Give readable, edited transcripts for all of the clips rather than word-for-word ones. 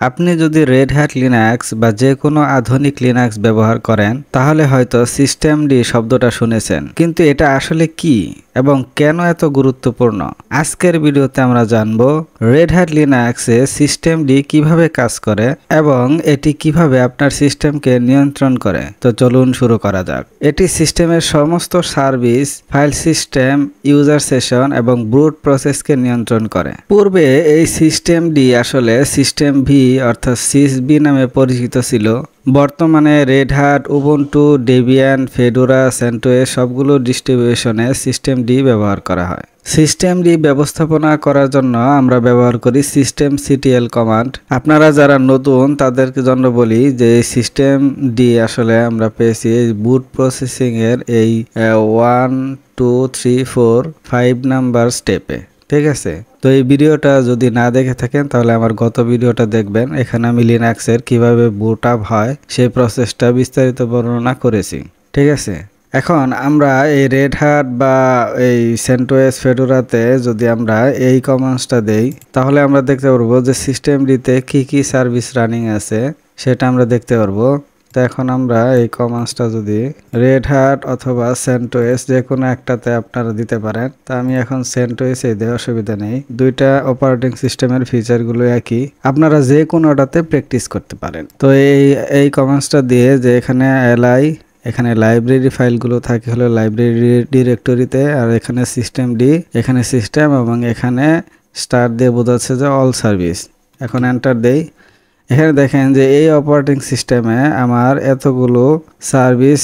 আপনি যদি red hat Linux বা যে কোনো আধুনিক লিনাক্স ব্যবহার করেন তাহলে হয়তো সিস্টেমড শব্দটা শুনেছেন, কিন্তু এটা আসলে কি এবং কেন এত গুরুত্বপূর্ণ আজকের ভিডিওতে আমরা জানব রেড হ্যাট লিনাক্সে সিস্টেমড কিভাবে কাজ করে এবং এটি কিভাবে আপনার সিস্টেমকে নিয়ন্ত্রণ করে। তো চলুন শুরু করা যাক। এটি সিস্টেমের সমস্ত service, file system, user session এবং ব্রুট প্রসেসকে নিয়ন্ত্রণ করে। পূর্বে এই সিস্টেমড আসলে সিস্টেম ভি অর্থাৎ সিসবি নামে পরিচিত ছিল। বর্তমানে red hat, Ubuntu, Debian, Fedora, CentOS সবগুলো ডিস্ট্রিবিউশনে সিস্টেমড ব্যবহার করা হয়। সিস্টেমড ব্যবস্থাপনা করার জন্য আমরা ব্যবহার করি সিস্টেমসিটিএল কমান্ড। আপনারা যারা নতুন তাদের জন্য বলি যে সিস্টেমড আসলে আমরা পেয়েছি বুট প্রসেসিং এর এই 1 2 3 4 5 নাম্বার স্টেপে। ঠিক আছে, তো এই ভিডিওটা যদি না দেখে থাকেন তাহলে আমার গত ভিডিওটা দেখবেন। এখানে আমি লিনাক্সের কিভাবে বুট আপ হয় সেই প্রসেসটা বিস্তারিত বর্ণনা করেছি। ঠিক আছে, এখন আমরা এই রেড হ্যাট বা এই সেন্টোস, ফেডোরাতে যদি আমরা এই কমান্ডসটা দেই তাহলে আমরা দেখতে পারবো যে সিস্টেমডিতে কি কি সার্ভিস রানিং আছে সেটা আমরা দেখতে পারবো। তো এখন আমরা এই কমান্ডসটা যদি রেড হ্যাট অথবা সেন্টোস যে কোনো একটাতে আপনারা দিতে পারেন। তা আমি এখন সেন্টোসে দেওয়ার অসুবিধা নেই, দুইটা অপারেটিং সিস্টেমের ফিচারগুলো একই, আপনারা যে কোনোটাতে প্র্যাকটিস করতে পারেন। তো এই কমান্ডসটা দিয়ে যে এখানে এলআই, এখানে লাইব্রেরি ফাইলগুলো থাকে হলো লাইব্রেরি ডিরেক্টরিতে, আর এখানে সিস্টেমড, এখানে সিস্টেম এবং এখানে স্টার দিয়ে বোঝাচ্ছে যে অল সার্ভিস। এখন এন্টার দেই। এখানে দেখেন যে এই অপারেটিং সিস্টেমে আমার এতগুলো সার্ভিস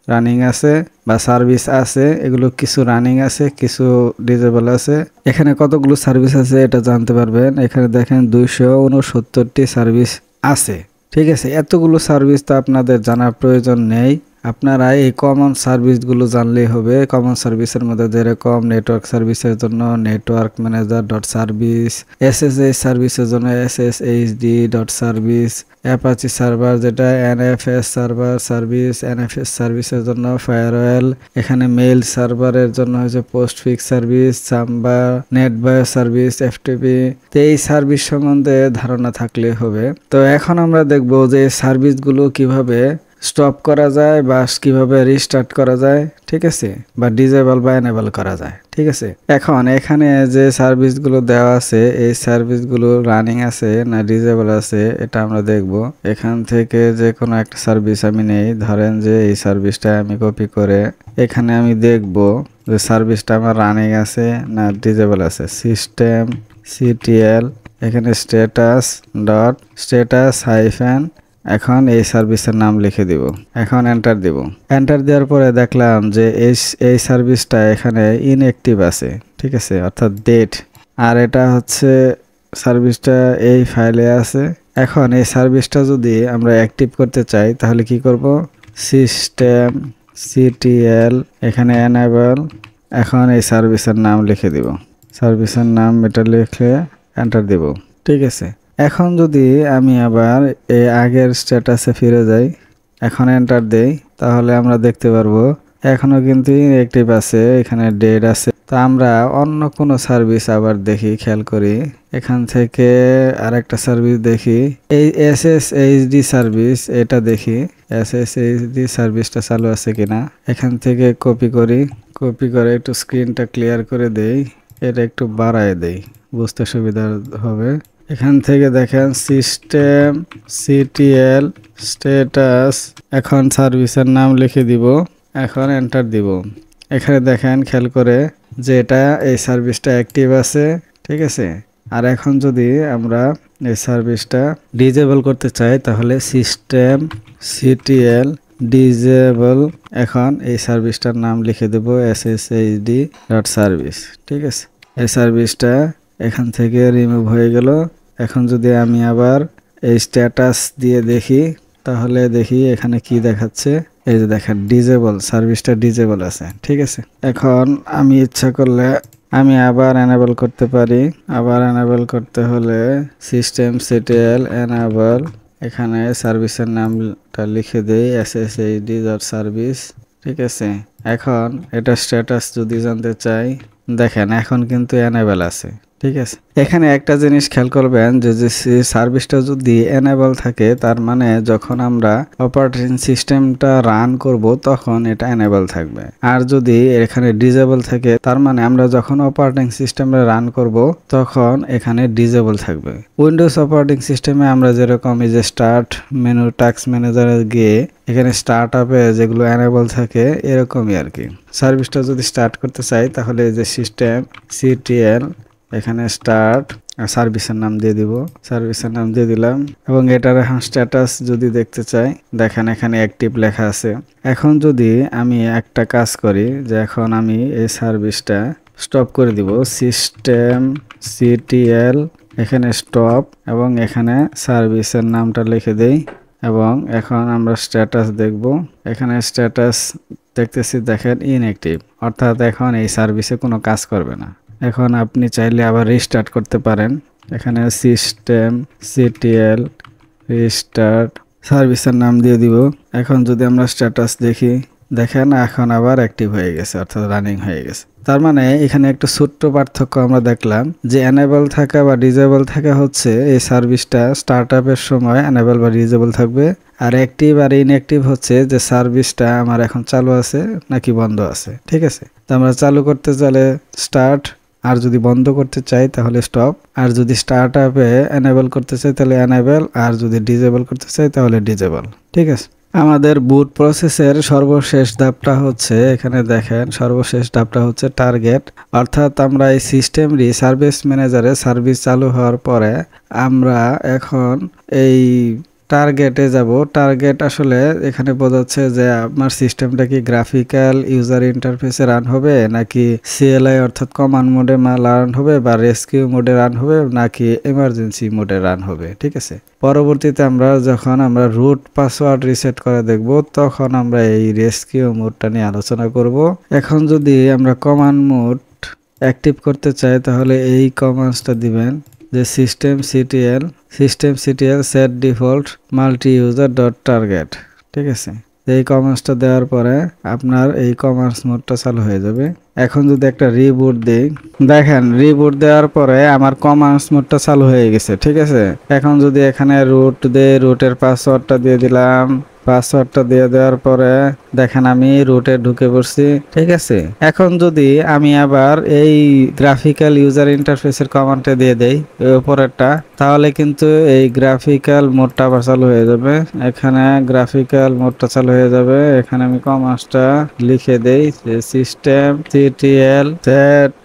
রানিং আছে বা সার্ভিস আছে, এগুলো কিছু রানিং আছে, কিছু ডিজেবল আছে। এখানে কতগুলো সার্ভিস আছে এটা জানতে পারবেন। এখানে দেখেন 269টি সার্ভিস আছে। ঠিক আছে, এতগুলো সার্ভিস তো আপনাদের জানার প্রয়োজন নেই, আপনারা এই কমন সার্ভিসগুলো জানলেই হবে। কমন সার্ভিসের মধ্যে যেরকম নেটওয়ার্ক সার্ভিসের জন্য network manager dot service, SSH সার্ভিসের জন্য এসএসএইচডি ডট সার্ভিস, অ্যাপাচি সার্ভার যেটা এনএফএস সার্ভার সার্ভিস, এনএফএস সার্ভিসের জন্য ফায়ারওয়েল, এখানে মেইল সার্ভারের জন্য হচ্ছে পোস্টফিক্স সার্ভিস, সাম্বা, নেটবায়ো সার্ভিস, এফটিপি। তো এই সার্ভিস সম্বন্ধে ধারণা থাকলে হবে। তো এখন আমরা দেখব যে সার্ভিসগুলো কিভাবে স্টপ করা যায় বা কিভাবে রিস্টার্ট করা যায়। ঠিক আছে, বা ডিজেবল বা এনেবল করা যায়। ঠিক আছে, এখন এখানে যে সার্ভিসগুলো দেওয়া আছে এই সার্ভিসগুলো রানিং আছে না ডিজেবল আছে এটা আমরা দেখব। এখান থেকে যে কোনো একটা সার্ভিস আমি নেই, ধরেন যে এই সার্ভিসটা আমি কপি করে এখানে আমি দেখব যে সার্ভিসটা আমার রানিং আছে না ডিজেবল আছে। সিস্টেম সিটিএল, এখানে স্ট্যাটাস হাইফেন, এখন এই সার্ভিসের নাম লিখে দিব। এখন এন্টার দিব। এন্টার দেওয়ার পরে দেখলাম যে এই সার্ভিসটা এখানে ইনঅ্যাক্টিভ আছে। ঠিক আছে, অর্থাৎ ডেট, আর এটা হচ্ছে সার্ভিসটা এই ফাইলে আছে। এখন এই সার্ভিসটা যদি আমরা অ্যাক্টিভ করতে চাই তাহলে কি করব, সিস্টেম সিটিএল, এখানে এনেবল, এখন এই সার্ভিসের নাম লিখে দিব। সার্ভিসের নাম এটা লিখে এন্টার দিব। ঠিক আছে, এখন যদি আমি আবার এই আগের স্ট্যাটাসে ফিরে যাই, এখন এন্টার দেই, তাহলে আমরা দেখতে পারবো এখনো কিন্তু অ্যাক্টিভ আছে, এখানে ডেট আছে। তো আমরা অন্য কোনো সার্ভিস আবার দেখি, খেয়াল করি। এখান থেকে আরেকটা সার্ভিস দেখি, এই এসএসএইচডি সার্ভিস, এটা দেখি এসএসএইচডি সার্ভিসটা চালু আছে কিনা। এখান থেকে কপি করি, কপি করে একটু স্ক্রিনটা ক্লিয়ার করে দেই, এটা একটু বাড়ায় দেই, বুঝতে সুবিধা হবে। এখান থেকে দেখেন সিস্টেম সিটিএল স্ট্যাটাস, এখন সার্ভিসের নাম লিখে দিব, এখন এন্টার দিব। এখানে দেখেন খেয়াল করে যে এটা এই সার্ভিসটা অ্যাক্টিভ আছে। ঠিক আছে, আর এখন যদি আমরা এই সার্ভিসটা ডিজেবল করতে চাই তাহলে সিস্টেম সিটিএল ডিজেবল, এখন এই সার্ভিসটার নাম লিখে দেব এসএসএইচডি ডট সার্ভিস। ঠিক আছে, এই সার্ভিসটা এখান থেকে রিমুভ হয়ে গেল। এখন যদি আমি আবার এই স্ট্যাটাস দিয়ে দেখি তাহলে দেখি এখানে কি দেখাচ্ছে, এই যে দেখেন ডিজেবল, সার্ভিসটা ডিজেবল আছে। ঠিক আছে, এখন আমি ইচ্ছা করলে আমি আবার এনেবল করতে পারি। আবার এনেবল করতে হলে সিস্টেম সিটিএল এনেবল, এখানে সার্ভিসের নামটা লিখে দেই এসএসএইচডি ডট সার্ভিস। ঠিক আছে, এখন এটা স্ট্যাটাস যদি জানতে চাই, দেখেন এখন কিন্তু এনেবল আছে। ঠিক আছে, এখানে একটা জিনিস খেয়াল করবেন যে সার্ভিসটা যদি এনেবল থাকে তার মানে যখন আমরা অপারেটিং সিস্টেমটা রান করব তখন এটা এনেবল থাকবে, আর যদি এখানে ডিজেবল থাকে তার মানে আমরা যখন অপারেটিং সিস্টেমে রান করব তখন এখানে ডিজেবল থাকবে। উইন্ডোজ অপারেটিং সিস্টেমে আমরা যেরকম এই যে স্টার্ট মেনু টাস্ক ম্যানেজারে গিয়ে এখানে স্টার্ট আপে যেগুলো এনেবল থাকে এরকমই আর কি। সার্ভিসটা যদি স্টার্ট করতে চাই তাহলে এই যে সিস্টেম সিটিএল এখানে স্টার্ট সার্ভিসের নাম দিয়ে দিব, সার্ভিসের নাম দিয়ে দিলাম এবং এটার এখন স্ট্যাটাস যদি দেখতে চাই দেখেন এখানে অ্যাক্টিভ লেখা আছে। এখন যদি আমি একটা কাজ করি যে এখন আমি এই সার্ভিসটা স্টপ করে দিব, সিস্টেম সিটিএল এখানে স্টপ এবং এখানে সার্ভিসের নামটা লিখে দেই এবং এখন আমরা স্ট্যাটাস দেখব। এখানে স্ট্যাটাস দেখতেছি দেখেন ইনঅ্যাক্টিভ, অর্থাৎ এখন এই সার্ভিসে কোনো কাজ করবে না। এখন আপনি চাইলে আবার রিস্টার্ট করতে পারেন, এখানে সিস্টেম সিটিএল রিস্টার্ট সার্ভিসের নাম দিয়ে দিব। এখন যদি আমরা স্ট্যাটাস দেখি দেখেন এখন আবার অ্যাক্টিভ হয়ে গেছে, অর্থাৎ রানিং হয়ে গেছে। তার মানে এখানে একটা ছোট্ট পার্থক্য আমরা দেখলাম যে এনেবল থাকা বা ডিজেবল থাকা হচ্ছে এই সার্ভিসটা স্টার্ট আপের সময় এনেবল বা ডিজেবল থাকবে, আর অ্যাক্টিভ আর ইনঅ্যাক্টিভ হচ্ছে যে সার্ভিসটা আমার এখন চালু আছে নাকি বন্ধ আছে। ঠিক আছে, তো আমরা চালু করতে চাইলে স্টার্ট, আর যদি বন্ধ করতে চাই তাহলে স্টপ, আর যদি স্টার্ট আপে এনেবল করতে চাই তাহলে এনেবল, আর যদি ডিজেবল করতে চাই তাহলে ডিজেবল। ঠিক আছে, আমাদের বুট প্রসেসের সর্বশেষ ধাপটা হচ্ছে এখানে দেখেন সর্বশেষ ধাপটা হচ্ছে টার্গেট, অর্থাৎ আমরা এই সিস্টেমটি সার্ভিস ম্যানেজারে সার্ভিস চালু হওয়ার পরে আমরা এখন এই টার্গেটে যাব। টার্গেট আসলে এখানে বোঝাচ্ছে যে আপনার সিস্টেমটা কি গ্রাফিক্যাল ইউজার ইন্টারফেসে রান হবে নাকি সিএলআই অর্থাৎ কমান্ড মোডে রান হবে বা রেস্কিউ মোডে রান হবে নাকি এমার্জেন্সি মোডে রান হবে। ঠিক আছে, পরবর্তীতে আমরা যখন আমরা রুট পাসওয়ার্ড রিসেট করে দেখব তখন আমরা এই রেস্কিউ মোডটা নিয়ে আলোচনা করব। এখন যদি আমরা কমান্ড মোড অ্যাক্টিভ করতে চাই তাহলে এই কমান্ডসটা দিবেন যে system CTL set default multi user dot target. ঠিক আছে, এই কমান্ডসটা দেওয়ার পরে আপনার এই কমান্ডস মোডটা চালু হয়ে যাবে। এখন যদি একটা রিবুট দিই দেখেন রিবুট দেওয়ার পরে আমার কমান্ডস মোডটা চালু হয়ে গেছে। ঠিক আছে, এখন যদি এখানে রুট দেই, রুটের পাসওয়ার্ডটা দিয়ে দিলাম, পাসওয়ার্ডটা দিয়ে দেওয়ার পরে দেখেন আমি রুটে ঢুকে পড়ছি। ঠিক আছে, এখন যদি আমি আবার এই গ্রাফিক্যাল ইউজার ইন্টারফেসের কমান্ডটা দিয়ে দেই উপরেরটা তাহলে কিন্তু এই গ্রাফিক্যাল মোডটা আবার চালু হয়ে যাবে। এখানে গ্রাফিক্যাল মোডটা চালু হয়ে যাবে। এখানে আমি কমান্ডটা লিখে দেই যে system CTL set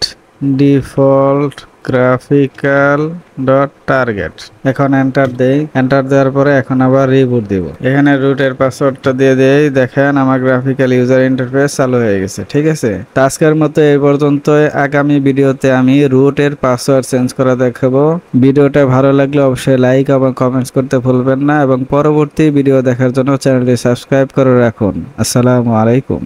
default graphical dot target. এখন এন্টার দেই, এন্টার দেওয়ার পরে এখন আবার রিবুট দিব। এখানে রুটের পাসওয়ার্ডটা দিয়ে দেই, দেখেন আমার গ্রাফিক্যাল ইউজার ইন্টারফেস চালু হয়ে গেছে। ঠিক আছে, আজকের মতো এই পর্যন্ত। আগামী ভিডিওতে আমি রুটের পাসওয়ার্ড চেঞ্জ করা দেখাবো। ভিডিওটা ভালো লাগলে অবশ্যই লাইক এবং কমেন্টস করতে ভুলবেন না এবং পরবর্তী ভিডিও দেখার জন্য চ্যানেলটি সাবস্ক্রাইব করে রাখুন। আসসালামু আলাইকুম।